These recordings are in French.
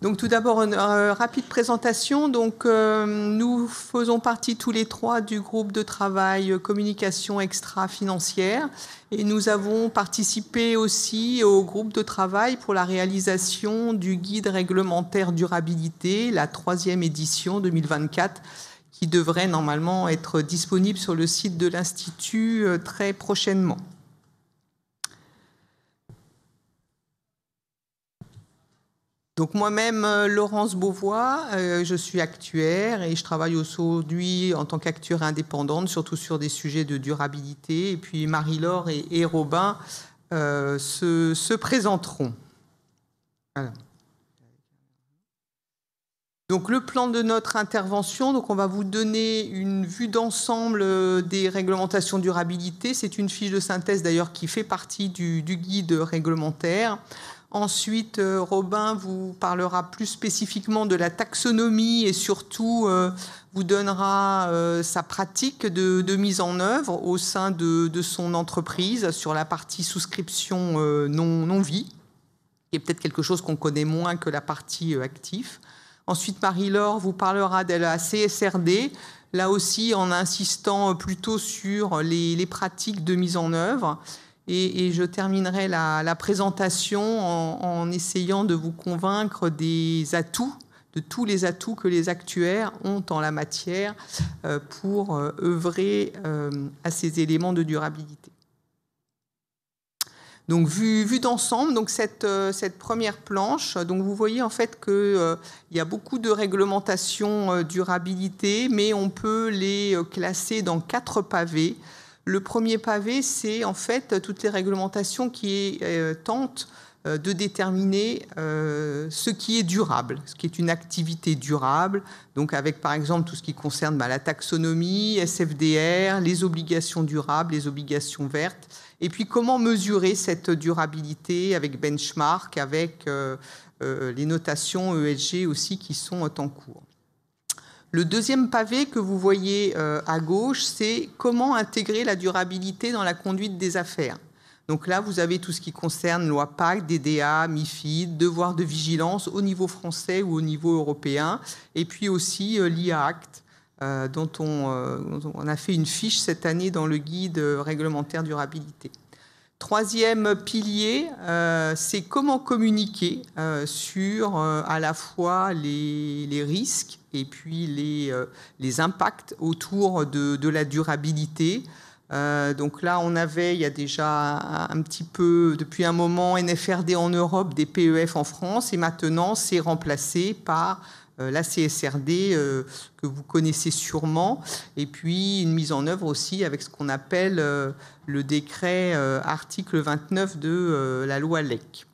Donc tout d'abord, une rapide présentation. Donc, nous faisons partie tous les trois du groupe de travail communication extra-financière et nous avons participé aussi au groupe de travail pour la réalisation du guide réglementaire durabilité, la 3e édition 2024, qui devrait normalement être disponible sur le site de l'Institut très prochainement. Donc moi-même, Laurence Beauvois, je suis actuaire et je travaille aujourd'hui en tant qu'actuaire indépendante, surtout sur des sujets de durabilité. Et puis Marie-Laure et Robin se présenteront. Voilà. Donc le plan de notre intervention, donc on va vous donner une vue d'ensemble des réglementations durabilité. C'est une fiche de synthèse d'ailleurs qui fait partie du guide réglementaire. Ensuite, Robin vous parlera plus spécifiquement de la taxonomie et surtout vous donnera sa pratique de mise en œuvre au sein de son entreprise sur la partie souscription non-vie, qui est peut-être quelque chose qu'on connaît moins que la partie actif. Ensuite, Marie-Laure vous parlera de la CSRD, là aussi en insistant plutôt sur les pratiques de mise en œuvre. Et je terminerai la présentation en essayant de vous convaincre des atouts, de tous les atouts que les actuaires ont en la matière pour œuvrer à ces éléments de durabilité. Donc, vue d'ensemble, donc cette première planche, donc vous voyez en fait qu'il y a beaucoup de réglementations durabilité, mais on peut les classer dans 4 pavés. Le premier pavé, c'est en fait toutes les réglementations qui tentent de déterminer ce qui est durable, ce qui est une activité durable, donc avec par exemple tout ce qui concerne la taxonomie, SFDR, les obligations durables, les obligations vertes, et puis comment mesurer cette durabilité avec benchmark, avec les notations ESG aussi qui sont en cours. Le deuxième pavé que vous voyez à gauche, c'est comment intégrer la durabilité dans la conduite des affaires. Donc là, vous avez tout ce qui concerne loi PAC, DDA, MIFID, devoir de vigilance au niveau français ou au niveau européen, et puis aussi l'IA Act, dont on a fait une fiche cette année dans le guide réglementaire durabilité. Troisième pilier, c'est comment communiquer sur à la fois les risques et puis les impacts autour de la durabilité. Donc là, il y a déjà un petit peu, depuis un moment, NFRD en Europe, des PEF en France, et maintenant, c'est remplacé par la CSRD que vous connaissez sûrement, et puis une mise en œuvre aussi avec ce qu'on appelle le décret article 29 de la loi LEC.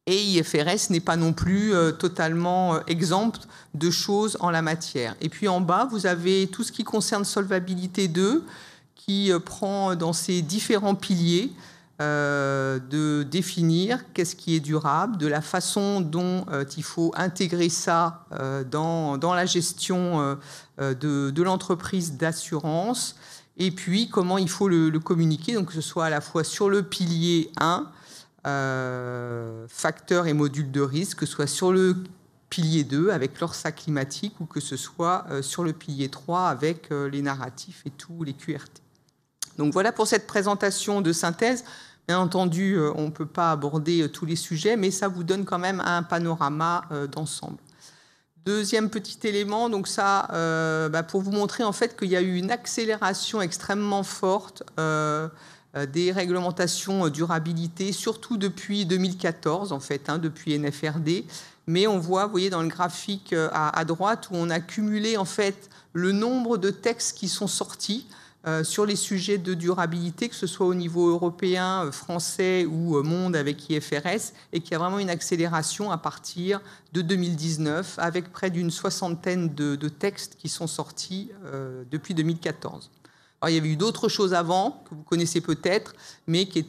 Et IFRS n'est pas non plus totalement exempt de choses en la matière. Et puis en bas, vous avez tout ce qui concerne Solvabilité 2, qui prend dans ses différents piliers de définir qu'est-ce qui est durable, de la façon dont il faut intégrer ça dans la gestion de l'entreprise d'assurance, et puis comment il faut le communiquer, donc que ce soit à la fois sur le pilier 1, facteurs et modules de risque, que ce soit sur le pilier 2 avec l'ORSA climatique, ou que ce soit sur le pilier 3 avec les narratifs et tous les QRT. Donc voilà pour cette présentation de synthèse. Bien entendu, on ne peut pas aborder tous les sujets, mais ça vous donne quand même un panorama d'ensemble. Deuxième petit élément, donc ça, pour vous montrer en fait qu'il y a eu une accélération extrêmement forte des réglementations durabilité, surtout depuis 2014 en fait, depuis NFRD. Mais on voit, vous voyez dans le graphique à droite, où on a cumulé en fait le nombre de textes qui sont sortis sur les sujets de durabilité, que ce soit au niveau européen, français ou monde avec IFRS, et qu'il y a vraiment une accélération à partir de 2019, avec près d'une 60aine de textes qui sont sortis depuis 2014. Alors, il y avait eu d'autres choses avant, que vous connaissez peut-être, mais qui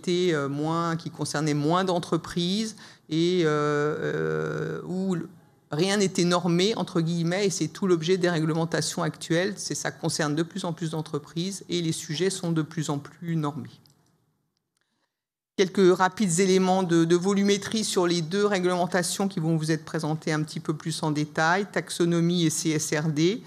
concernaient moins d'entreprises et où rien n'était normé, entre guillemets, et c'est tout l'objet des réglementations actuelles. Ça concerne de plus en plus d'entreprises et les sujets sont de plus en plus normés. Quelques rapides éléments de volumétrie sur les deux réglementations qui vont vous être présentées un petit peu plus en détail, taxonomie et CSRD.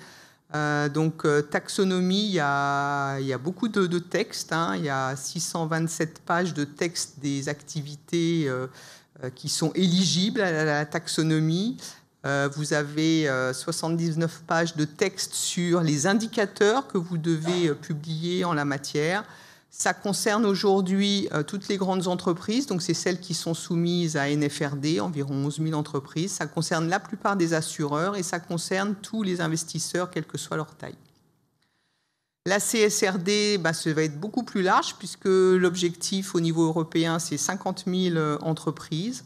Taxonomie, il y a beaucoup de textes, hein. Il y a 627 pages de textes des activités qui sont éligibles à la taxonomie. Vous avez 79 pages de texte sur les indicateurs que vous devez publier en la matière. Ça concerne aujourd'hui toutes les grandes entreprises, donc c'est celles qui sont soumises à NFRD, environ 11 000 entreprises. Ça concerne la plupart des assureurs et ça concerne tous les investisseurs, quelle que soit leur taille. La CSRD, ça va être beaucoup plus large puisque l'objectif au niveau européen, c'est 50 000 entreprises.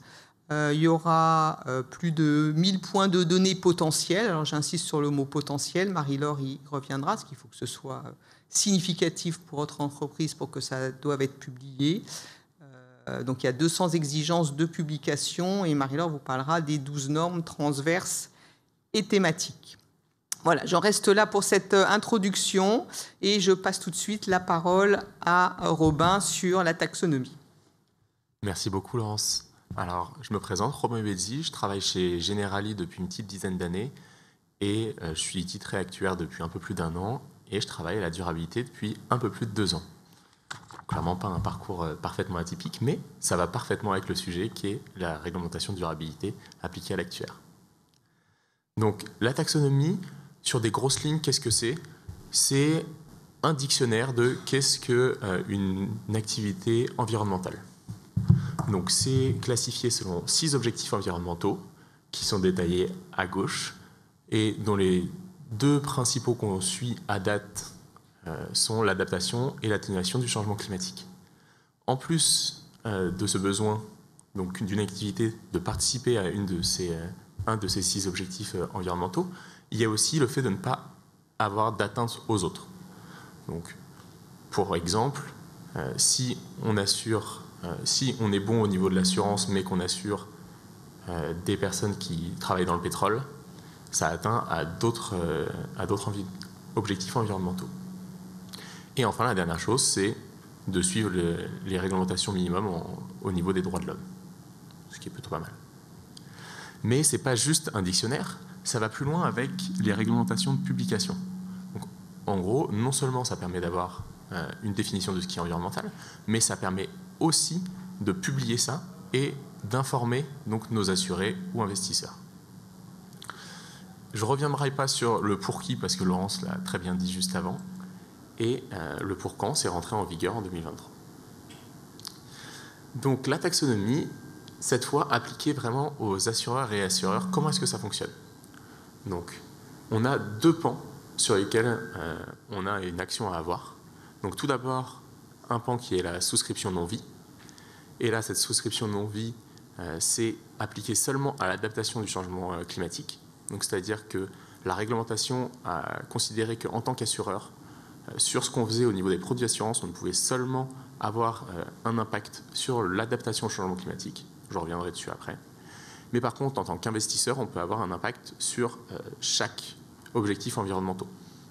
Il y aura plus de 1000 points de données potentiels. Alors j'insiste sur le mot potentiel, Marie-Laure y reviendra, parce qu'il faut que ce soit significatif pour votre entreprise pour que ça doive être publié. Donc il y a 200 exigences de publication et Marie-Laure vous parlera des 12 normes transverses et thématiques. Voilà, j'en reste là pour cette introduction et je passe tout de suite la parole à Robin sur la taxonomie. Merci beaucoup Laurence. Alors, je me présente, Robin Ubedzi, je travaille chez Generali depuis une petite dizaine d'années et je suis titré actuaire depuis un peu plus d'1 an et je travaille à la durabilité depuis un peu plus de 2 ans. Clairement pas un parcours parfaitement atypique, mais ça va parfaitement avec le sujet qui est la réglementation de durabilité appliquée à l'actuaire. Donc, la taxonomie, sur des grosses lignes, qu'est-ce que c'est ? C'est un dictionnaire de qu'est-ce qu'une activité environnementale. Donc, c'est classifié selon 6 objectifs environnementaux qui sont détaillés à gauche et dont les 2 principaux qu'on suit à date sont l'adaptation et l'atténuation du changement climatique. En plus de ce besoin donc d'une activité de participer à un de ces 6 objectifs environnementaux, il y a aussi le fait de ne pas avoir d'atteinte aux autres. Donc, pour exemple, si on est bon au niveau de l'assurance, mais qu'on assure des personnes qui travaillent dans le pétrole, ça atteint à d'autres objectifs environnementaux. Et enfin, la dernière chose, c'est de suivre les réglementations minimum au niveau des droits de l'homme, ce qui est plutôt pas mal. Mais ce n'est pas juste un dictionnaire, ça va plus loin avec les réglementations de publication. Donc, en gros, non seulement ça permet d'avoir une définition de ce qui est environnemental, mais ça permet aussi de publier ça et d'informer donc nos assurés ou investisseurs. Je ne reviendrai pas sur le pour qui, parce que Laurence l'a très bien dit juste avant, et le pour quand, c'est rentré en vigueur en 2023. Donc la taxonomie, cette fois appliquée vraiment aux assureurs et assureurs, comment est-ce que ça fonctionne ? Donc, on a 2 pans sur lesquels on a une action à avoir. Donc tout d'abord, un pan qui est la souscription non-vie. Et là, cette souscription non-vie, c'est appliqué seulement à l'adaptation du changement climatique. Donc c'est-à-dire que la réglementation a considéré qu'en tant qu'assureur, sur ce qu'on faisait au niveau des produits d'assurance, on ne pouvait seulement avoir un impact sur l'adaptation au changement climatique. Je reviendrai dessus après. Mais par contre, en tant qu'investisseur, on peut avoir un impact sur chaque objectif environnemental.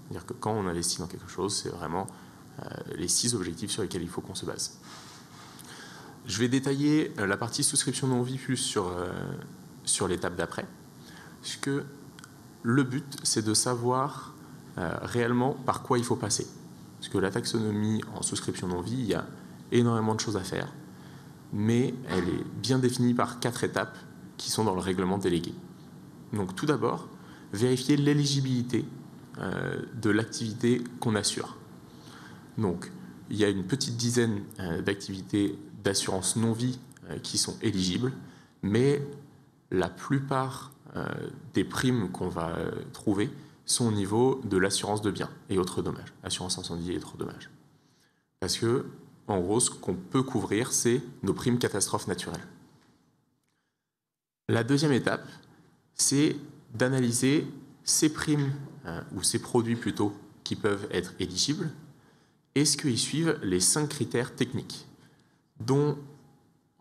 C'est-à-dire que quand on investit dans quelque chose, c'est vraiment les 6 objectifs sur lesquels il faut qu'on se base. Je vais détailler la partie souscription non-vie plus sur l'étape d'après, puisque le but, c'est de savoir réellement par quoi il faut passer. Parce que la taxonomie en souscription non-vie, il y a énormément de choses à faire, mais elle est bien définie par 4 étapes qui sont dans le règlement délégué. Donc tout d'abord, vérifier l'éligibilité de l'activité qu'on assure. Donc il y a une petite dizaine d'activités d'assurance non-vie qui sont éligibles, mais la plupart des primes qu'on va trouver sont au niveau de l'assurance de biens et autres dommages, assurance incendie et autres dommages. Parce que, en gros, ce qu'on peut couvrir, c'est nos primes catastrophes naturelles. La deuxième étape, c'est d'analyser ces primes, ou ces produits plutôt, qui peuvent être éligibles. Est-ce qu'ils suivent les 5 critères techniques, dont,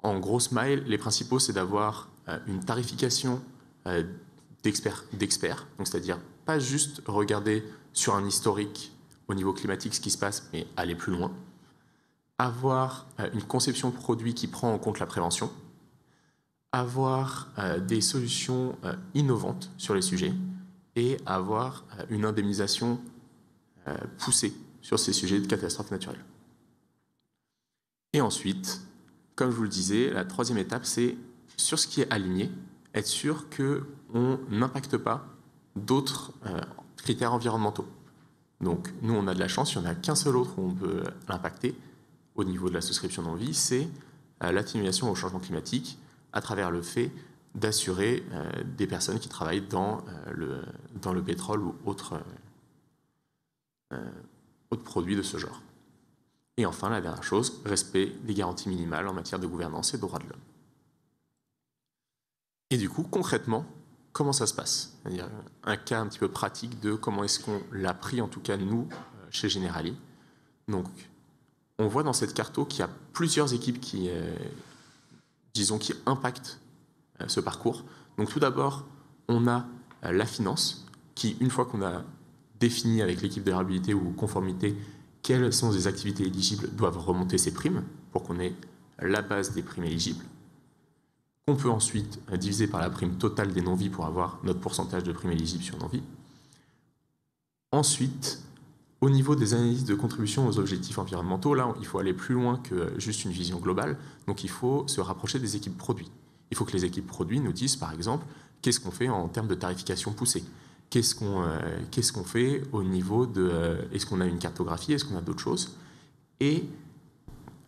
en gros smile, les principaux, c'est d'avoir une tarification d'experts, donc c'est-à-dire pas juste regarder sur un historique au niveau climatique ce qui se passe, mais aller plus loin. avoir une conception produit qui prend en compte la prévention, avoir des solutions innovantes sur les sujets et avoir une indemnisation poussée sur ces sujets de catastrophes naturelles. Et ensuite, comme je vous le disais, la troisième étape, c'est sur ce qui est aligné, être sûr qu'on n'impacte pas d'autres critères environnementaux. Donc nous, on a de la chance, il n'y en a qu'un seul autre où on peut l'impacter au niveau de la souscription non-vie, c'est l'atténuation au changement climatique à travers le fait d'assurer des personnes qui travaillent dans le pétrole ou autres produits de ce genre. Et enfin, la dernière chose, respect des garanties minimales en matière de gouvernance et de droits de l'homme. Et du coup, concrètement, comment ça se passe? C'est-à-dire un cas un petit peu pratique de comment est-ce qu'on l'a pris, en tout cas nous, chez Generali. Donc, on voit dans cette carto qu'il y a plusieurs équipes qui impactent ce parcours. Donc tout d'abord, on a la finance, qui, une fois qu'on a défini avec l'équipe de durabilité ou conformité quelles sont les activités éligibles, doivent remonter ces primes pour qu'on ait la base des primes éligibles, qu'on peut ensuite diviser par la prime totale des non-vies pour avoir notre pourcentage de primes éligibles sur non-vies. Ensuite, au niveau des analyses de contribution aux objectifs environnementaux, là, il faut aller plus loin que juste une vision globale. Donc, il faut se rapprocher des équipes produits. Il faut que les équipes produits nous disent, par exemple, qu'est-ce qu'on fait en termes de tarification poussée? Qu'est-ce qu'on fait au niveau de... Est-ce qu'on a une cartographie? Est-ce qu'on a d'autres choses? Et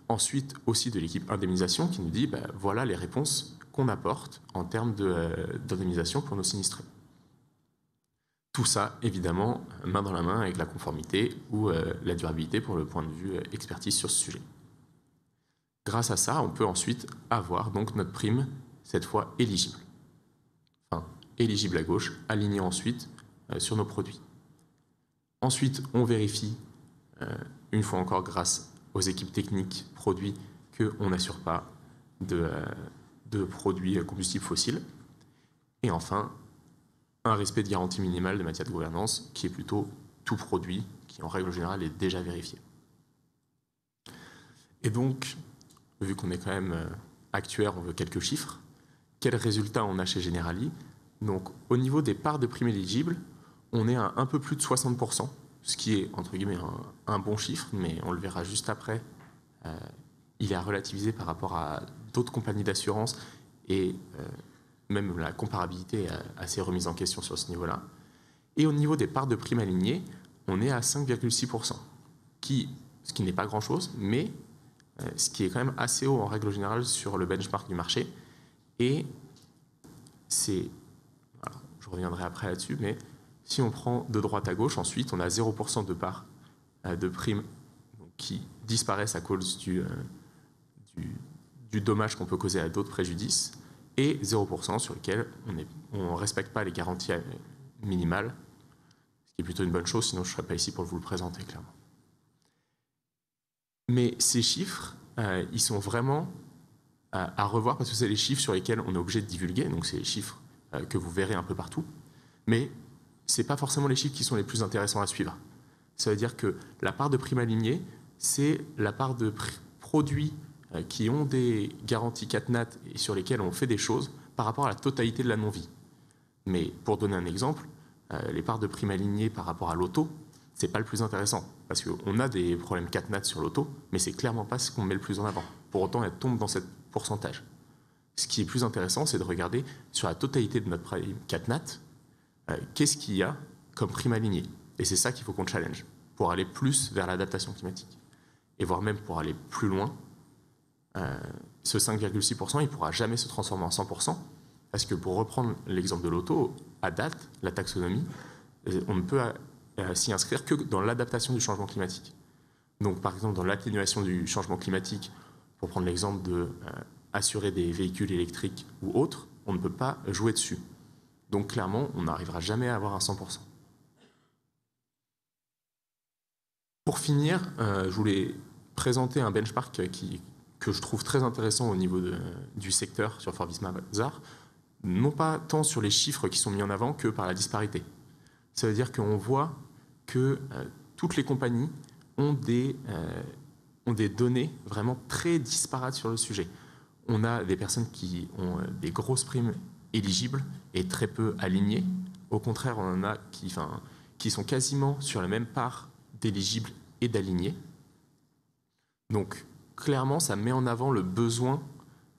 ensuite, aussi de l'équipe indemnisation qui nous dit, voilà les réponses qu'on apporte en termes d'indemnisation pour nos sinistrés. Tout ça, évidemment, main dans la main avec la conformité ou la durabilité pour le point de vue expertise sur ce sujet. Grâce à ça, on peut ensuite avoir donc notre prime, cette fois éligible. Enfin, éligible à gauche, alignée ensuite sur nos produits. Ensuite, on vérifie, une fois encore grâce aux équipes techniques produits, qu'on n'assure pas de produits combustibles fossiles. Et enfin, un respect de garantie minimale de matière de gouvernance qui est plutôt tout produit, qui en règle générale est déjà vérifié. Et donc, vu qu'on est quand même actuaire, on veut quelques chiffres. Quels résultats on a chez Generali? Donc, au niveau des parts de primes éligibles, on est à un peu plus de 60%, ce qui est, entre guillemets, un bon chiffre, mais on le verra juste après. Il est à relativiser par rapport à d'autres compagnies d'assurance et même la comparabilité est assez remise en question sur ce niveau-là. Et au niveau des parts de primes alignées, on est à 5,6%, ce qui n'est pas grand-chose, mais ce qui est quand même assez haut en règle générale sur le benchmark du marché. Et c'est, je reviendrai après là-dessus, mais si on prend de droite à gauche, ensuite, on a 0% de parts de primes qui disparaissent à cause du dommage qu'on peut causer à d'autres préjudices, et 0% sur lequel on ne respecte pas les garanties minimales, ce qui est plutôt une bonne chose, sinon je ne serais pas ici pour vous le présenter clairement. Mais ces chiffres, ils sont vraiment à revoir parce que c'est les chiffres sur lesquels on est obligé de divulguer, donc c'est les chiffres que vous verrez un peu partout, mais ce n'est pas forcément les chiffres qui sont les plus intéressants à suivre. Ça veut dire que la part de primes alignées, c'est la part de produits qui ont des garanties CatNat et sur lesquels on fait des choses par rapport à la totalité de la non-vie. Mais pour donner un exemple, les parts de primes alignées par rapport à l'auto, c'est pas le plus intéressant parce qu'on a des problèmes CatNat sur l'auto, mais c'est clairement pas ce qu'on met le plus en avant. Pour autant, elle tombe dans ce pourcentage. Ce qui est plus intéressant, c'est de regarder sur la totalité de notre prime CatNat, qu'est-ce qu'il y a comme prime alignée. Et c'est ça qu'il faut qu'on challenge pour aller plus vers l'adaptation climatique. Et voire même pour aller plus loin, ce 5,6%, il ne pourra jamais se transformer en 100%, parce que pour reprendre l'exemple de l'auto, à date, la taxonomie, on ne peut s'y inscrire que dans l'adaptation du changement climatique. Donc par exemple, dans l'atténuation du changement climatique, pour prendre l'exemple de assurer des véhicules électriques ou autres, on ne peut pas jouer dessus. Donc clairement, on n'arrivera jamais à avoir un 100%. Pour finir, je voulais présenter un benchmark que je trouve très intéressant au niveau du secteur sur Forbes Mazars, non pas tant sur les chiffres qui sont mis en avant que par la disparité. Ça veut dire qu'on voit que toutes les compagnies ont des ont des données vraiment très disparates sur le sujet. On a des personnes qui ont des grosses primes éligibles et très peu alignées. Au contraire, on en a qui sont quasiment sur la même part d'éligibles et d'alignés. Donc, clairement, ça met en avant le besoin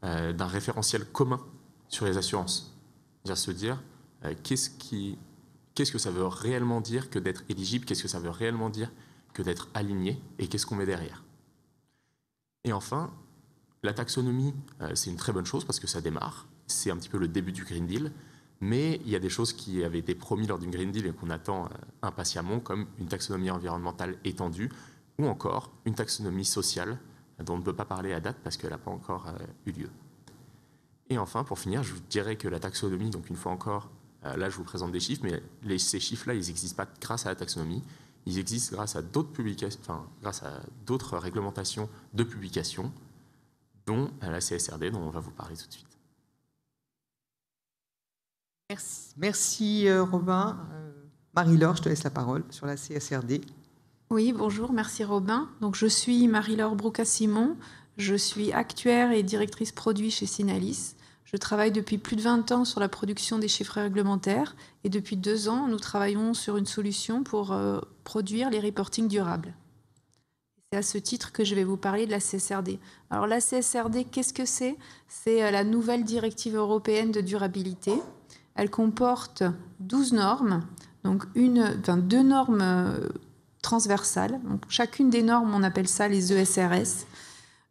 d'un référentiel commun sur les assurances. C'est-à-dire se dire qu'est-ce que ça veut réellement dire que d'être éligible, qu'est-ce que ça veut réellement dire que d'être aligné et qu'est-ce qu'on met derrière. Et enfin, la taxonomie, c'est une très bonne chose parce que ça démarre. C'est un petit peu le début du Green Deal, mais il y a des choses qui avaient été promises lors du Green Deal et qu'on attend impatiemment, comme une taxonomie environnementale étendue ou encore une taxonomie sociale dont on ne peut pas parler à date parce qu'elle n'a pas encore eu lieu. Et enfin, pour finir, je vous dirais que la taxonomie, donc une fois encore, là je vous présente des chiffres, mais ces chiffres-là, ils n'existent pas grâce à la taxonomie, ils existent grâce à d'autres publications, grâce à d'autres réglementations de publication, dont la CSRD, dont on va vous parler tout de suite. Merci Robin. Marie-Laure, je te laisse la parole sur la CSRD. Oui, bonjour, merci Robin. Donc, je suis Marie-Laure Broucas-Simon, je suis actuaire et directrice produit chez Synalis. Je travaille depuis plus de 20 ans sur la production des chiffres réglementaires et depuis 2 ans, nous travaillons sur une solution pour produire les reportings durables. C'est à ce titre que je vais vous parler de la CSRD. Alors la CSRD, qu'est-ce que c'est ? C'est la nouvelle directive européenne de durabilité. Elle comporte 12 normes, donc 2 normes transversales. Donc, chacune des normes, on appelle ça les ESRS.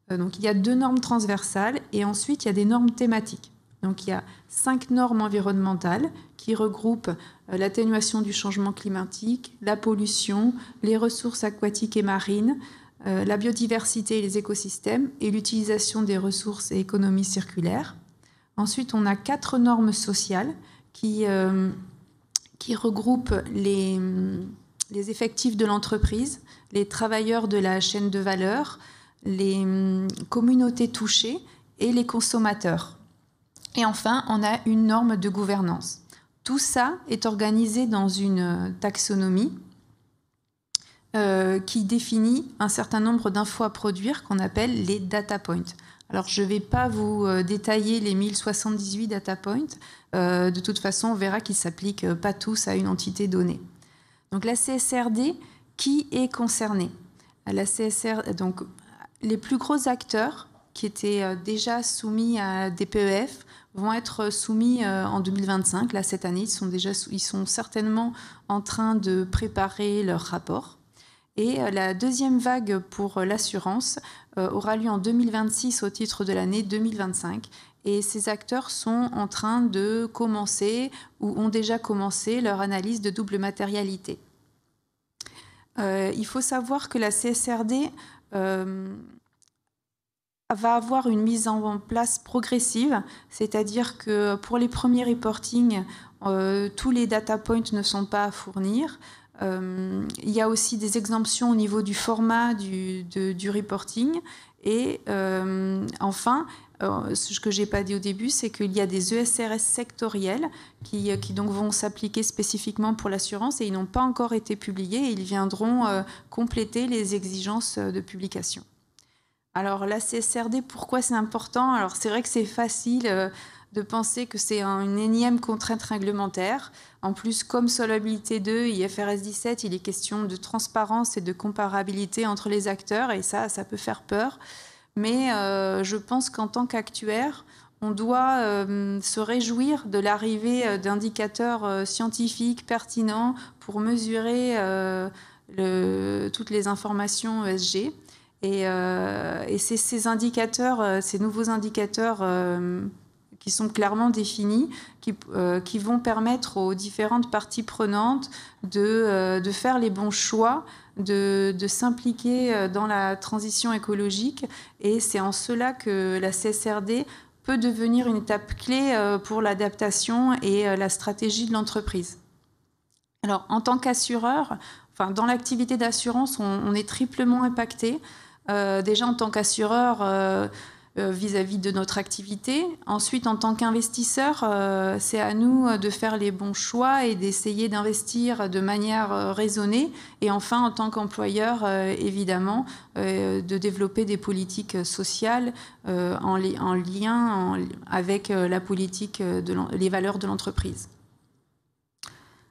Donc il y a 2 normes transversales et ensuite il y a des normes thématiques. Donc il y a 5 normes environnementales qui regroupent l'atténuation du changement climatique, la pollution, les ressources aquatiques et marines, la biodiversité et les écosystèmes et l'utilisation des ressources et économie circulaire. Ensuite, on a 4 normes sociales qui regroupent les effectifs de l'entreprise, les travailleurs de la chaîne de valeur, les communautés touchées et les consommateurs. Et enfin, on a une norme de gouvernance. Tout ça est organisé dans une taxonomie qui définit un certain nombre d'infos à produire qu'on appelle les data points. Alors, je ne vais pas vous détailler les 1078 data points. De toute façon, on verra qu'ils ne s'appliquent pas tous à une entité donnée. Donc, la CSRD, qui est concernée ? La CSRD, donc, les plus gros acteurs qui étaient déjà soumis à des PEF vont être soumis en 2025. Là, cette année, ils sont certainement en train de préparer leur rapport. Et la deuxième vague pour l'assurance aura lieu en 2026 au titre de l'année 2025. Et ces acteurs sont en train de commencer ou ont déjà commencé leur analyse de double matérialité. Il faut savoir que la CSRD va avoir une mise en place progressive, c'est-à-dire que pour les premiers reportings, tous les data points ne sont pas à fournir. Il y a aussi des exemptions au niveau du format du reporting. Et enfin, ce que je n'ai pas dit au début, c'est qu'il y a des ESRS sectoriels qui donc vont s'appliquer spécifiquement pour l'assurance et ils n'ont pas encore été publiés et ils viendront compléter les exigences de publication. Alors la CSRD, pourquoi c'est important ? Alors c'est vrai que c'est facile de penser que c'est une énième contrainte réglementaire. En plus, comme Solvabilité 2 et IFRS 17, il est question de transparence et de comparabilité entre les acteurs et ça peut faire peur. Mais je pense qu'en tant qu'actuaire, on doit se réjouir de l'arrivée d'indicateurs scientifiques pertinents pour mesurer toutes les informations ESG. Et c'est ces indicateurs, ces nouveaux indicateurs qui sont clairement définis, qui vont permettre aux différentes parties prenantes de faire les bons choix, de s'impliquer dans la transition écologique. Et c'est en cela que la CSRD peut devenir une étape clé pour l'adaptation et la stratégie de l'entreprise. Alors, en tant qu'assureur, dans l'activité d'assurance, on est triplement impacté. Déjà, en tant qu'assureur, vis-à-vis de notre activité. Ensuite, en tant qu'investisseur, c'est à nous de faire les bons choix et d'essayer d'investir de manière raisonnée. Et enfin, en tant qu'employeur, évidemment, de développer des politiques sociales en lien avec la politique, les valeurs de l'entreprise.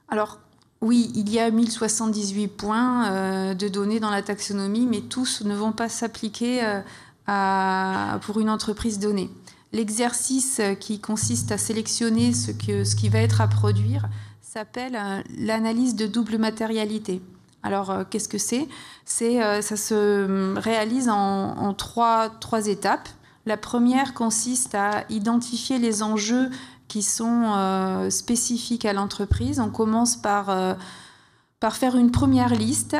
Alors, oui, il y a 1078 points de données dans la taxonomie, mais tous ne vont pas s'appliquer pour une entreprise donnée. L'exercice qui consiste à sélectionner ce qui va être à produire s'appelle l'analyse de double matérialité. Alors, qu'est-ce que c'est ? Ça se réalise en trois étapes. La première consiste à identifier les enjeux qui sont spécifiques à l'entreprise. On commence par faire une première liste,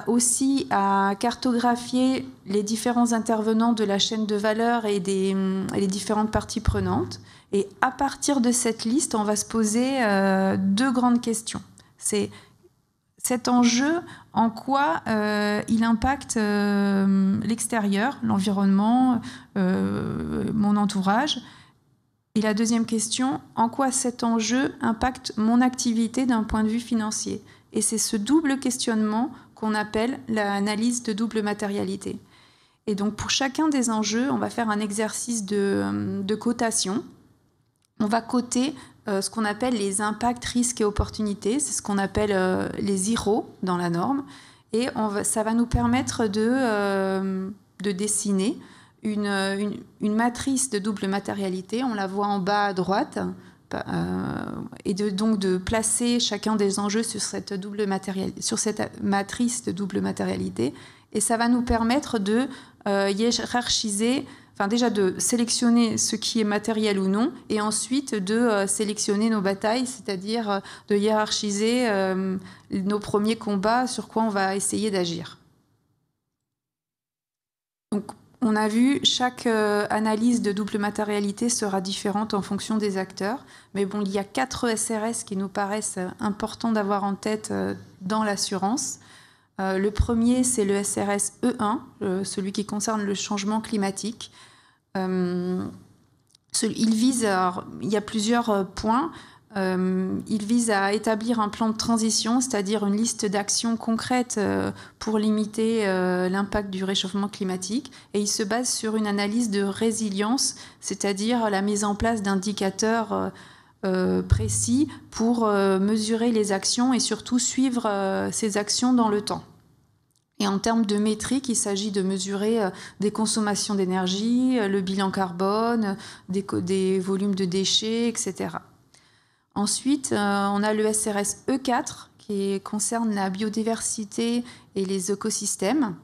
aussi à cartographier les différents intervenants de la chaîne de valeur et les différentes parties prenantes. Et à partir de cette liste, on va se poser deux grandes questions. C'est cet enjeu, en quoi il impacte l'extérieur, l'environnement, mon entourage. Et la deuxième question, en quoi cet enjeu impacte mon activité d'un point de vue financier ? Et c'est ce double questionnement qu'on appelle l'analyse de double matérialité. Et donc, pour chacun des enjeux, on va faire un exercice de cotation. On va coter ce qu'on appelle les impacts, risques et opportunités. C'est ce qu'on appelle les IRO dans la norme. Et ça va nous permettre de dessiner une matrice de double matérialité. On la voit en bas à droite. Et donc de placer chacun des enjeux sur cette matrice de double matérialité. Et ça va nous permettre de hiérarchiser, enfin déjà de sélectionner ce qui est matériel ou non, et ensuite de sélectionner nos batailles, c'est-à-dire de hiérarchiser nos premiers combats, sur quoi on va essayer d'agir. Donc, on a vu, chaque analyse de double matérialité sera différente en fonction des acteurs. Mais bon, il y a 4 SRS qui nous paraissent importants d'avoir en tête dans l'assurance. Le premier, c'est le SRS E1, celui qui concerne le changement climatique. Il y a plusieurs points. Il vise à établir un plan de transition, c'est-à-dire une liste d'actions concrètes pour limiter l'impact du réchauffement climatique. Et il se base sur une analyse de résilience, c'est-à-dire la mise en place d'indicateurs précis pour mesurer les actions et surtout suivre ces actions dans le temps. Et en termes de métriques, il s'agit de mesurer des consommations d'énergie, le bilan carbone, des volumes de déchets, etc. Ensuite, on a le SRS E4 qui concerne la biodiversité et les écosystèmes.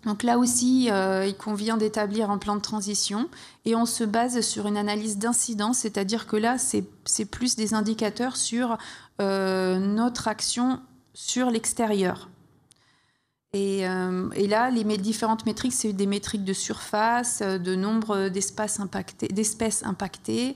Donc là aussi, il convient d'établir un plan de transition et on se base sur une analyse d'incidence, c'est-à-dire que là, c'est plus des indicateurs sur notre action sur l'extérieur. Et là, les différentes métriques, c'est des métriques de surface, de nombre d'espèces impactées,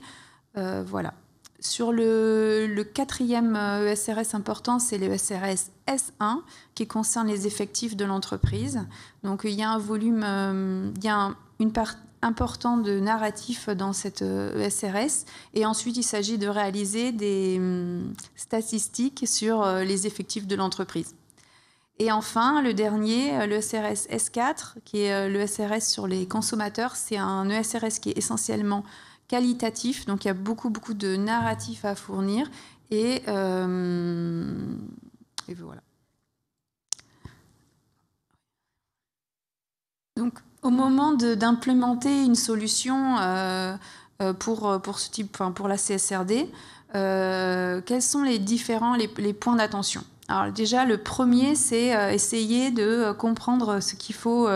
voilà. Sur le quatrième SRS important, c'est le SRS S1 qui concerne les effectifs de l'entreprise. Donc il y a un volume, une part importante de narratif dans cette SRS. Et ensuite, il s'agit de réaliser des statistiques sur les effectifs de l'entreprise. Et enfin, le dernier, le SRS S4, qui est le SRS sur les consommateurs, c'est un ESRS qui est essentiellement qualitatif, donc il y a beaucoup de narratifs à fournir et voilà. Donc au moment d'implémenter une solution pour ce type, pour la CSRD, quels sont les points d'attention ? Alors déjà, le premier, c'est essayer de comprendre ce qu'il faut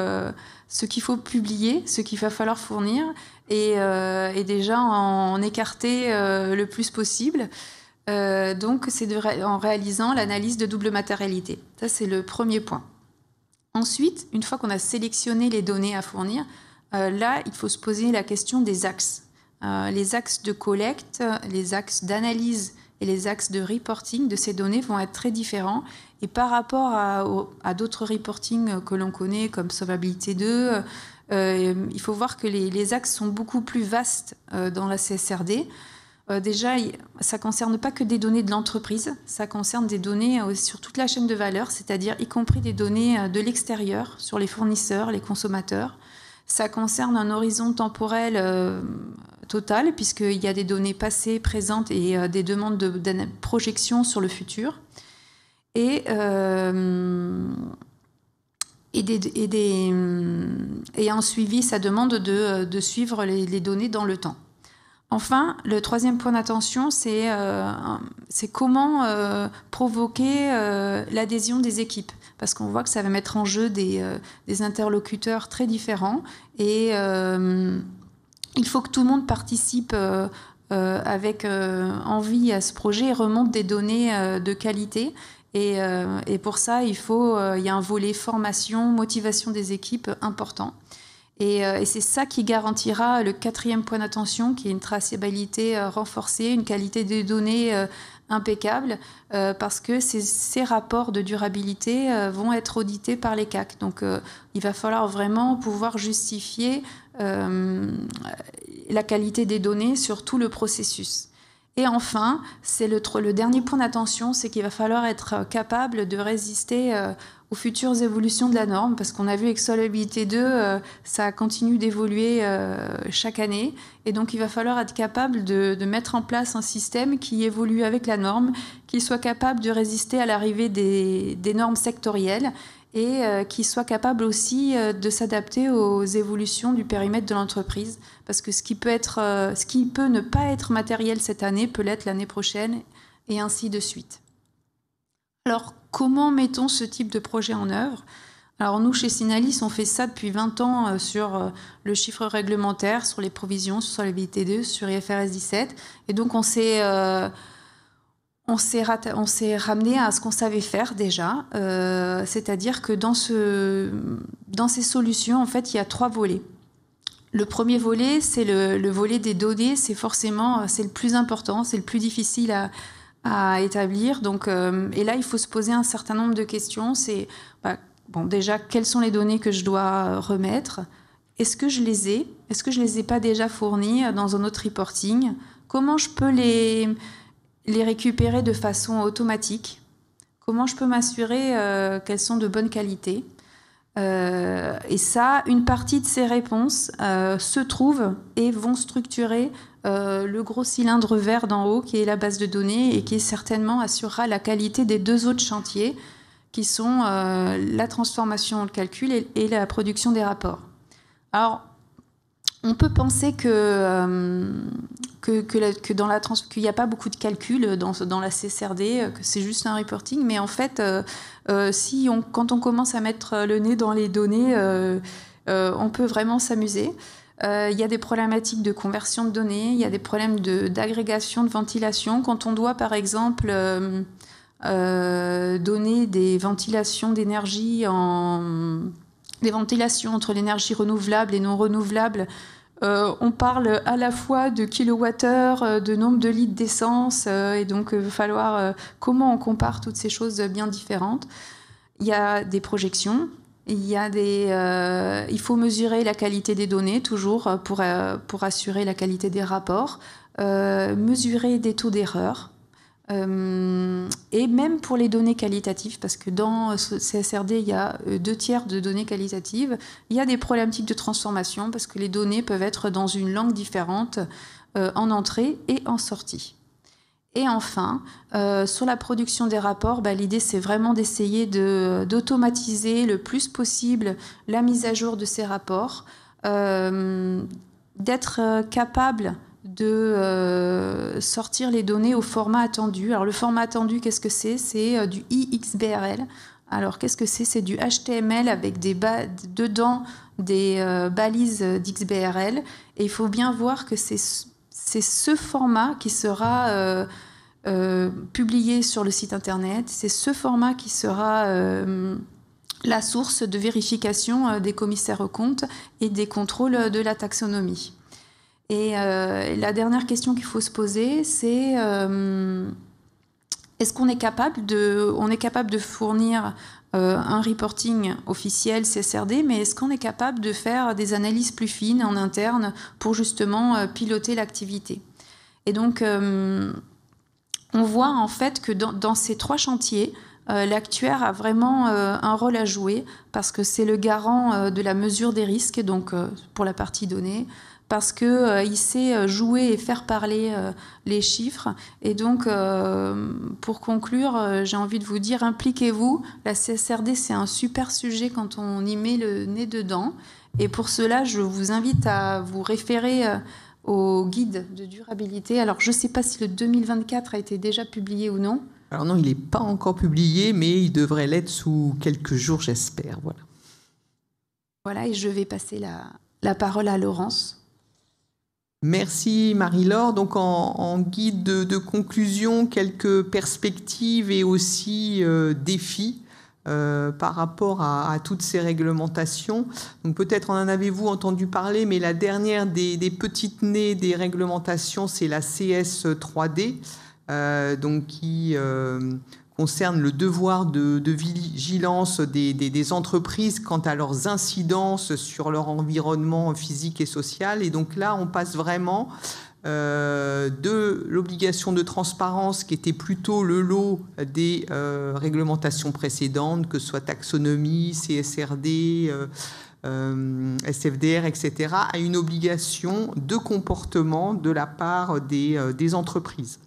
publier, ce qu'il va falloir fournir, et déjà en écarter le plus possible. Donc, c'est en réalisant l'analyse de double matérialité. Ça, c'est le premier point. Ensuite, une fois qu'on a sélectionné les données à fournir, là, il faut se poser la question des axes. Les axes de collecte, les axes d'analyse et les axes de reporting de ces données vont être très différents. Et par rapport à d'autres reporting que l'on connaît, comme Solvabilité 2, il faut voir que les axes sont beaucoup plus vastes dans la CSRD. Déjà, ça ne concerne pas que des données de l'entreprise, ça concerne des données sur toute la chaîne de valeur, c'est-à-dire y compris des données de l'extérieur, sur les fournisseurs, les consommateurs. Ça concerne un horizon temporel total, puisqu'il y a des données passées, présentes et des demandes de projection sur le futur. Et un suivi, ça demande de suivre les données dans le temps. Enfin, le troisième point d'attention, c'est comment provoquer l'adhésion des équipes. Parce qu'on voit que ça va mettre en jeu des interlocuteurs très différents. Et il faut que tout le monde participe avec envie à ce projet et remonte des données de qualité. Et pour ça, il y a un volet formation, motivation des équipes important. Et c'est ça qui garantira le quatrième point d'attention, qui est une traçabilité renforcée, une qualité des données impeccable, parce que ces rapports de durabilité vont être audités par les CAC. Donc il va falloir vraiment pouvoir justifier la qualité des données sur tout le processus. Et enfin, c'est le dernier point d'attention, c'est qu'il va falloir être capable de résister aux futures évolutions de la norme, parce qu'on a vu avec Solvabilité 2, ça continue d'évoluer chaque année, et donc il va falloir être capable de mettre en place un système qui évolue avec la norme, qui soit capable de résister à l'arrivée des normes sectorielles, et qui soit capable aussi de s'adapter aux évolutions du périmètre de l'entreprise, parce que ce qui peut ne pas être matériel cette année peut l'être l'année prochaine, et ainsi de suite. Alors, comment mettons ce type de projet en œuvre ? Alors nous, chez Synalis, on fait ça depuis 20 ans sur le chiffre réglementaire, sur les provisions, sur Solvabilité 2, sur IFRS 17, et donc on s'est ramené à ce qu'on savait faire déjà, c'est-à-dire que dans ces solutions, en fait, il y a 3 volets. Le premier volet, c'est le volet des données, c'est le plus important, c'est le plus difficile à établir. Donc, et là, il faut se poser un certain nombre de questions. C'est, déjà, quelles sont les données que je dois remettre ? Est-ce que je les ai ? Est-ce que je ne les ai pas déjà fournies dans un autre reporting ? Comment je peux les récupérer de façon automatique ? Comment je peux m'assurer qu'elles sont de bonne qualité ? Et ça, une partie de ces réponses se trouvent et vont structurer le gros cylindre vert d'en haut qui est la base de données et qui certainement assurera la qualité des 2 autres chantiers qui sont la transformation, le calcul et la production des rapports. Alors, on peut penser qu'il n'y a pas beaucoup de calculs dans la CSRD, que c'est juste un reporting, mais en fait, quand on commence à mettre le nez dans les données, on peut vraiment s'amuser. Il y a des problématiques de conversion de données, il y a des problèmes d'agrégation, de ventilation. Quand on doit, par exemple, donner des ventilations d'énergie, des ventilations entre l'énergie renouvelable et non renouvelable, on parle à la fois de kilowattheures, de nombre de litres d'essence, et donc il va falloir comment on compare toutes ces choses bien différentes. Il y a des projections. Il faut mesurer la qualité des données, toujours, pour assurer la qualité des rapports, mesurer des taux d'erreur, et même pour les données qualitatives, parce que dans CSRD, il y a 2/3 de données qualitatives, il y a des problématiques de transformation, parce que les données peuvent être dans une langue différente en entrée et en sortie. Et enfin, sur la production des rapports, l'idée c'est vraiment d'essayer d'automatiser le plus possible la mise à jour de ces rapports, d'être capable de sortir les données au format attendu. Alors le format attendu, qu'est-ce que c'est ? C'est du IXBRL. Alors qu'est-ce que c'est ? C'est du HTML avec dedans des balises d'XBRL. Et il faut bien voir que c'est ce format qui sera publié sur le site internet, c'est ce format qui sera la source de vérification des commissaires aux comptes et des contrôles de la taxonomie. Et la dernière question qu'il faut se poser, c'est est-ce qu'on est capable de fournir un reporting officiel CSRD, mais est-ce qu'on est capable de faire des analyses plus fines en interne pour justement piloter l'activité? Et donc, on voit en fait que dans ces 3 chantiers, l'actuaire a vraiment un rôle à jouer parce que c'est le garant de la mesure des risques, donc pour la partie données, parce qu'il sait jouer et faire parler les chiffres. Et donc, pour conclure, j'ai envie de vous dire, impliquez-vous. La CSRD, c'est un super sujet quand on y met le nez dedans. Et pour cela, je vous invite à vous référer au guide de durabilité. Alors, je ne sais pas si le 2024 a été déjà publié ou non. Alors non, il n'est pas encore publié, mais il devrait l'être sous quelques jours, j'espère. Voilà. Voilà, et je vais passer la parole à Laurence. Merci Marie-Laure. Donc en guide de conclusion, quelques perspectives et aussi défis par rapport à toutes ces réglementations. Donc peut-être en avez-vous entendu parler, mais la dernière des petites nées des réglementations, c'est la CS 3D, donc qui concerne le devoir de vigilance des entreprises quant à leurs incidences sur leur environnement physique et social. Et donc là, on passe vraiment de l'obligation de transparence qui était plutôt le lot des réglementations précédentes, que ce soit taxonomie, CSRD, SFDR, etc., à une obligation de comportement de la part des entreprises.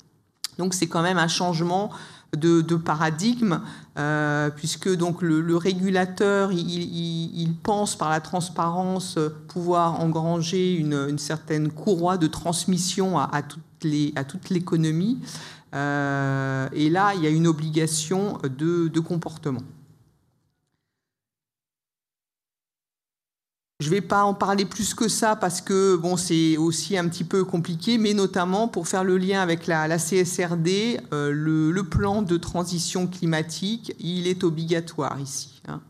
Donc c'est quand même un changement de paradigme, puisque donc le régulateur, il pense par la transparence pouvoir engranger une certaine courroie de transmission à toute l'économie. Et là, il y a une obligation de comportement. Je ne vais pas en parler plus que ça parce que bon, c'est aussi un petit peu compliqué, mais notamment pour faire le lien avec la CSRD, le plan de transition climatique, il est obligatoire ici. Hein.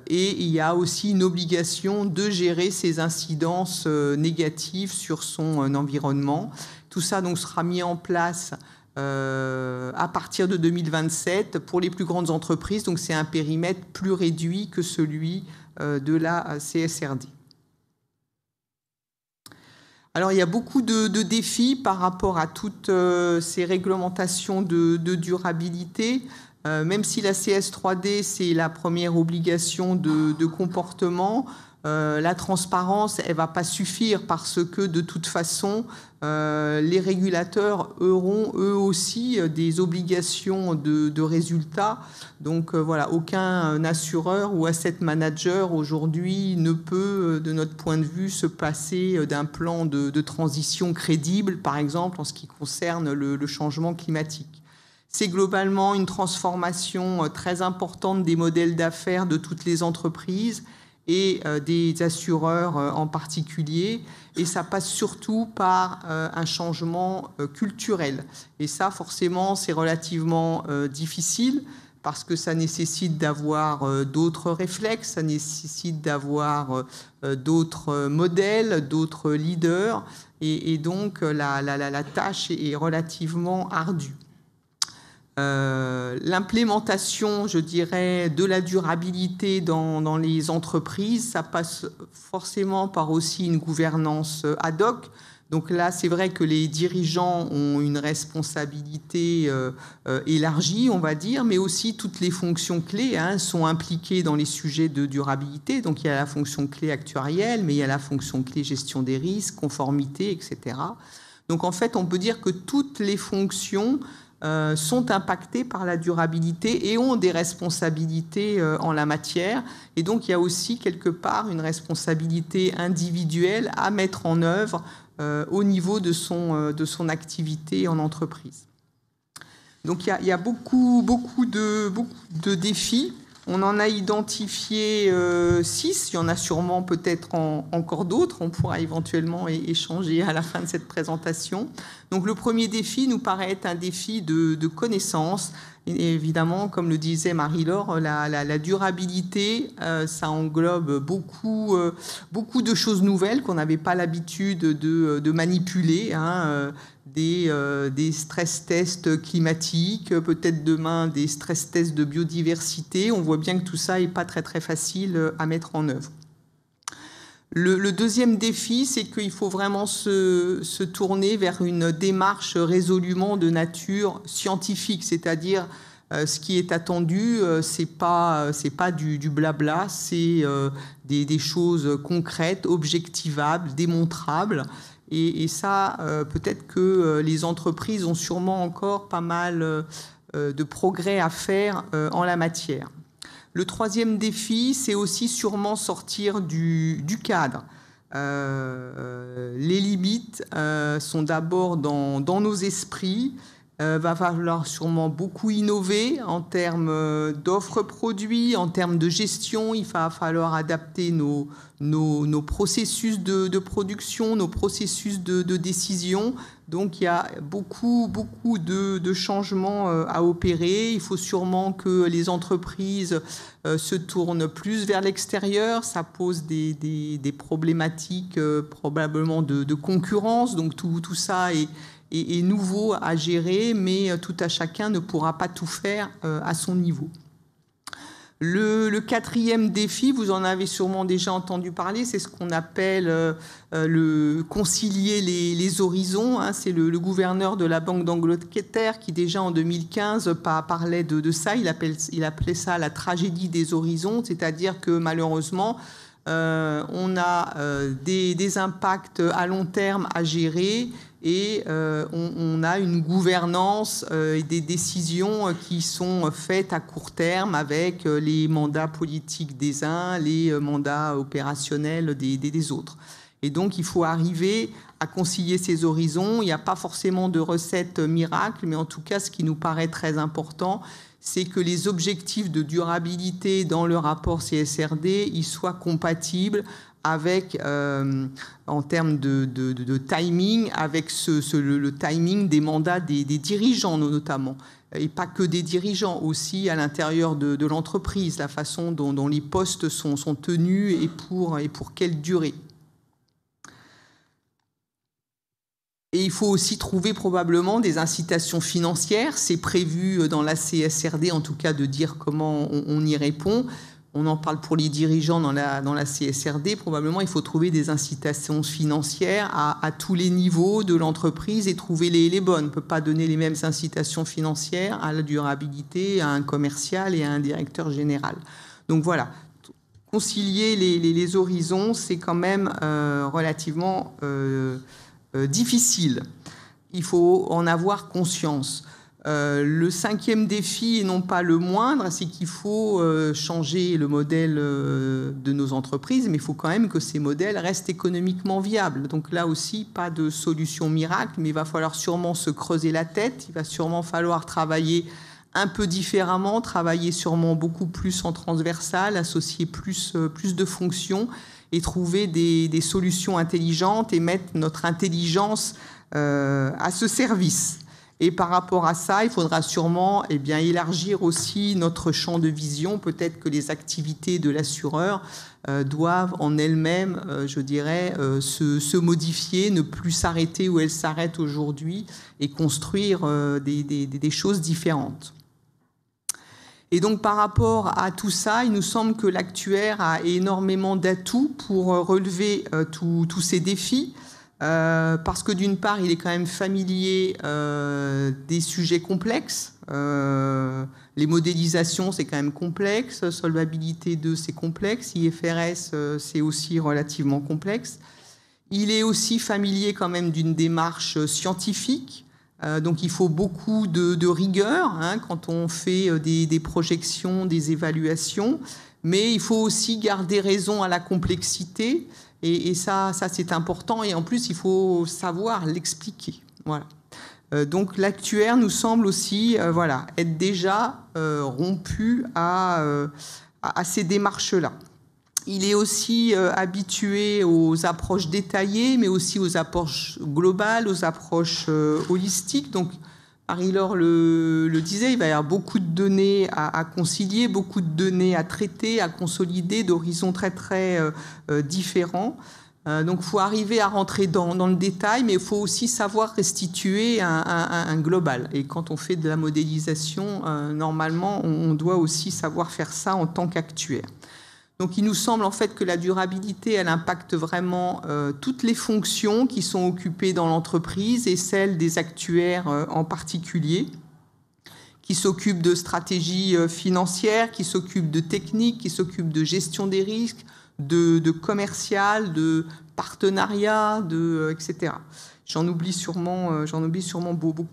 Et il y a aussi une obligation de gérer ces incidences négatives sur son environnement. Tout ça donc sera mis en place à partir de 2027 pour les plus grandes entreprises. Donc c'est un périmètre plus réduit que celui de la CSRD. Alors il y a beaucoup de défis par rapport à toutes ces réglementations de durabilité. Même si la CS3D, c'est la première obligation de comportement, la transparence, elle ne va pas suffire parce que de toute façon, les régulateurs auront eux aussi des obligations de résultats. Donc voilà, aucun assureur ou asset manager aujourd'hui ne peut, de notre point de vue, se passer d'un plan de transition crédible, par exemple en ce qui concerne le changement climatique. C'est globalement une transformation très importante des modèles d'affaires de toutes les entreprises et des assureurs en particulier. Et ça passe surtout par un changement culturel. Et ça, forcément, c'est relativement difficile parce que ça nécessite d'avoir d'autres réflexes, ça nécessite d'avoir d'autres modèles, d'autres leaders. Et donc, la tâche est relativement ardue. L'implémentation, je dirais, de la durabilité dans les entreprises, ça passe forcément par aussi une gouvernance ad hoc. Donc là, c'est vrai que les dirigeants ont une responsabilité élargie, on va dire, mais aussi toutes les fonctions clés sont impliquées dans les sujets de durabilité. Donc il y a la fonction clé actuarielle, mais il y a la fonction clé gestion des risques, conformité, etc. Donc en fait, on peut dire que toutes les fonctions sont impactés par la durabilité et ont des responsabilités en la matière. Et donc, il y a aussi quelque part une responsabilité individuelle à mettre en œuvre au niveau de son activité en entreprise. Donc, il y a beaucoup de défis. On en a identifié 6, il y en a sûrement peut-être encore d'autres, on pourra éventuellement échanger à la fin de cette présentation. Donc le premier défi nous paraît être un défi de connaissance. Et évidemment, comme le disait Marie-Laure, la durabilité, ça englobe beaucoup de choses nouvelles qu'on n'avait pas l'habitude de manipuler, des stress tests climatiques, peut-être demain des stress tests de biodiversité. On voit bien que tout ça n'est pas très très facile à mettre en œuvre. Le deuxième défi, c'est qu'il faut vraiment se tourner vers une démarche résolument de nature scientifique, c'est-à-dire ce qui est attendu, c'est pas du blabla, c'est des choses concrètes, objectivables, démontrables. Et ça, peut-être que les entreprises ont sûrement encore pas mal de progrès à faire en la matière. Le troisième défi, c'est aussi sûrement sortir du cadre. Les limites sont d'abord dans nos esprits. Va falloir sûrement beaucoup innover en termes d'offres produits, en termes de gestion. Il va falloir adapter nos processus de production, nos processus de décision. Donc il y a beaucoup de changements à opérer. Il faut sûrement que les entreprises se tournent plus vers l'extérieur. Ça pose des problématiques probablement de concurrence. Donc tout ça est nouveau à gérer, mais tout à chacun ne pourra pas tout faire à son niveau. Le quatrième défi, vous en avez sûrement déjà entendu parler, c'est ce qu'on appelle concilier les horizons. C'est le gouverneur de la Banque d'Angleterre qui déjà en 2015 parlait de ça. Il appelait ça la tragédie des horizons, c'est-à-dire que malheureusement, on a des impacts à long terme à gérer et on a une gouvernance et des décisions qui sont faites à court terme avec les mandats politiques des uns, les mandats opérationnels des autres. Et donc, il faut arriver à concilier ces horizons. Il n'y a pas forcément de recette miracle, mais en tout cas, ce qui nous paraît très important, c'est que les objectifs de durabilité dans le rapport CSRD ils soient compatibles avec, en termes de timing, avec le timing des mandats des dirigeants notamment. Et pas que des dirigeants, aussi à l'intérieur de l'entreprise, la façon dont les postes sont tenus et pour quelle durée. Et il faut aussi trouver probablement des incitations financières. C'est prévu dans la CSRD, en tout cas, de dire comment on y répond. On en parle pour les dirigeants dans la CSRD. Probablement, il faut trouver des incitations financières à tous les niveaux de l'entreprise et trouver les bonnes. On ne peut pas donner les mêmes incitations financières à la durabilité, à un commercial et à un directeur général. Donc voilà, concilier les horizons, c'est quand même relativement difficile. Il faut en avoir conscience. Le cinquième défi, et non pas le moindre, c'est qu'il faut changer le modèle de nos entreprises, mais il faut quand même que ces modèles restent économiquement viables. Donc là aussi, pas de solution miracle, mais il va falloir sûrement se creuser la tête, il va sûrement falloir travailler un peu différemment, travailler sûrement beaucoup plus en transversal, associer plus de fonctions et trouver des solutions intelligentes et mettre notre intelligence à ce service. Et par rapport à ça, il faudra sûrement élargir aussi notre champ de vision. Peut-être que les activités de l'assureur doivent en elles-mêmes, je dirais, se modifier, ne plus s'arrêter où elles s'arrêtent aujourd'hui et construire des choses différentes. Et donc, par rapport à tout ça, il nous semble que l'actuaire a énormément d'atouts pour relever tous ces défis. Parce que d'une part, il est quand même familier des sujets complexes. Les modélisations, c'est quand même complexe. Solvabilité 2, c'est complexe. IFRS, c'est aussi relativement complexe. Il est aussi familier quand même d'une démarche scientifique. Donc il faut beaucoup de rigueur quand on fait des projections, des évaluations. Mais il faut aussi garder raison à la complexité. Et ça c'est important. Et en plus, il faut savoir l'expliquer. Voilà. Donc l'actuaire nous semble aussi être déjà rompu à ces démarches-là. Il est aussi habitué aux approches détaillées, mais aussi aux approches globales, aux approches holistiques. Donc, Marie-Laure le disait, il va y avoir beaucoup de données à concilier, beaucoup de données à traiter, à consolider, d'horizons très, très différents. Donc il faut arriver à rentrer dans le détail, mais il faut aussi savoir restituer un global. Et quand on fait de la modélisation, normalement, on doit aussi savoir faire ça en tant qu'actuaire. Donc il nous semble en fait que la durabilité, elle impacte vraiment toutes les fonctions qui sont occupées dans l'entreprise et celles des actuaires en particulier, qui s'occupent de stratégie financière, qui s'occupent de technique, qui s'occupent de gestion des risques, de commercial, de partenariat, etc. J'en oublie sûrement beaucoup.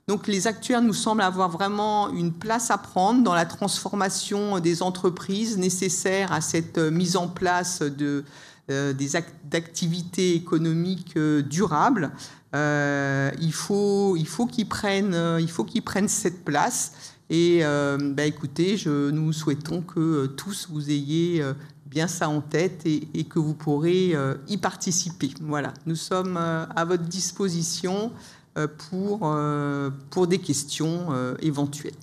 Donc les actuaires nous semblent avoir vraiment une place à prendre dans la transformation des entreprises nécessaires à cette mise en place d'activités économiques durables. Il faut qu'ils prennent cette place. Et écoutez, nous souhaitons que tous vous ayez bien ça en tête et que vous pourrez y participer. Voilà, nous sommes à votre disposition pour des questions éventuelles.